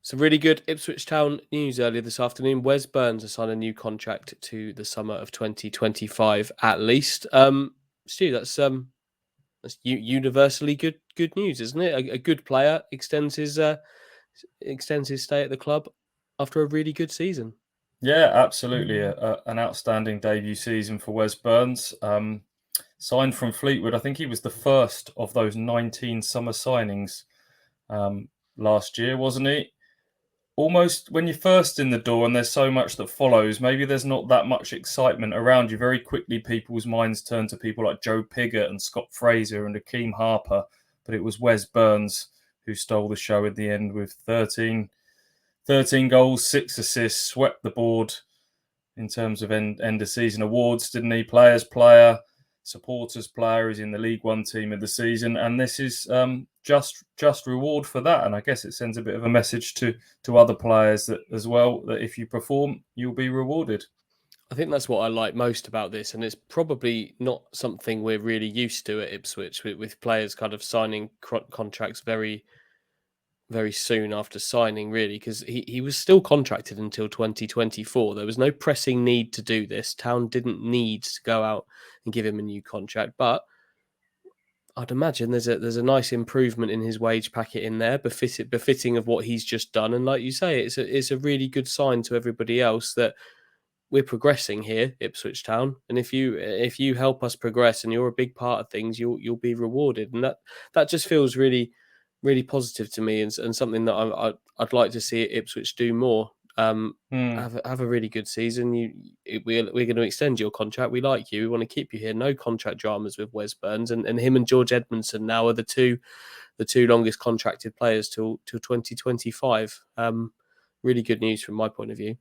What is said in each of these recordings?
Some really good Ipswich Town news earlier this afternoon. Wes Burns has signed a new contract to the summer of 2025 at least. Stu, that's universally good news, isn't it? A good player extends his stay at the club after a really good season. Yeah, absolutely. An outstanding debut season for Wes Burns. Signed from Fleetwood. I think he was the first of those 19 summer signings last year, wasn't he? Almost when you're first in the door and there's so much that follows, maybe there's not that much excitement around you. Very quickly, people's minds turn to people like Joe Pigott and Scott Fraser and Akeem Harper. But it was Wes Burns who stole the show in the end with 13 goals, 6 assists, swept the board in terms of end of season awards, didn't he? Players player, supporters player, is in the League One team of the season, and this is just reward for that. And I guess it sends a bit of a message to other players that as well, that if you perform, you'll be rewarded. I think that's what I like most about this, and it's probably not something we're really used to at Ipswich, with players kind of signing contracts very soon after signing, really, because he was still contracted until 2024. There was no pressing need to do this. Town didn't need to go out and give him a new contract, but I'd imagine there's a nice improvement in his wage packet in there, befitting of what he's just done. And like you say, it's a really good sign to everybody else that we're progressing here, Ipswich Town. And if you help us progress and you're a big part of things, you'll be rewarded. And that just feels really, really positive to me, and something that I'd like to see Ipswich do more. Have a really good season. We're going to extend your contract. We like you. We want to keep you here. No contract dramas with Wes Burns, and him and George Edmondson now are the two longest contracted players till 2025. Really good news from my point of view.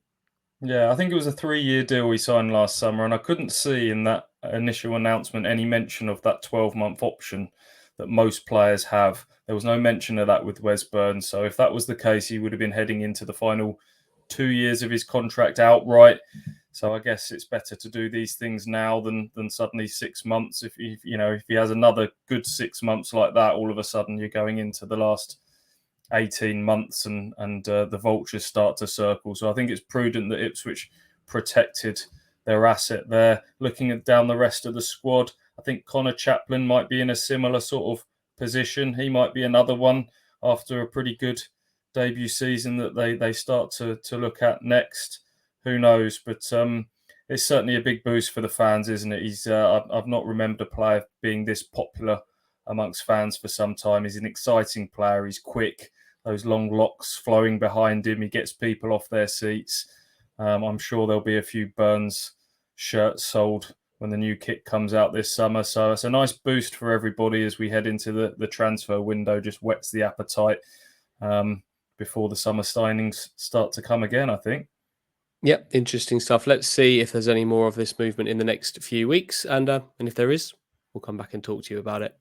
Yeah, I think it was a 3-year deal we signed last summer, and I couldn't see in that initial announcement any mention of that 12-month option that most players have. There was no mention of that with Wes Burns. So if that was the case, he would have been heading into the final 2 years of his contract outright. So I guess it's better to do these things now than suddenly 6 months. If he has another good 6 months like that, all of a sudden you're going into the last 18 months and the vultures start to circle. So I think it's prudent that Ipswich protected their asset there. Looking down the rest of the squad, I think Connor Chaplin might be in a similar sort of position. He might be another one after a pretty good debut season that they start to look at next. Who knows? But it's certainly a big boost for the fans, isn't it? I've not remembered a player being this popular amongst fans for some time. He's an exciting player. He's quick. Those long locks flowing behind him. He gets people off their seats. I'm sure there'll be a few Burns shirts sold when the new kit comes out this summer. So it's a nice boost for everybody as we head into the transfer window. Just whets the appetite before the summer signings start to come again, I think. Yep, interesting stuff. Let's see if there's any more of this movement in the next few weeks. And if there is, we'll come back and talk to you about it.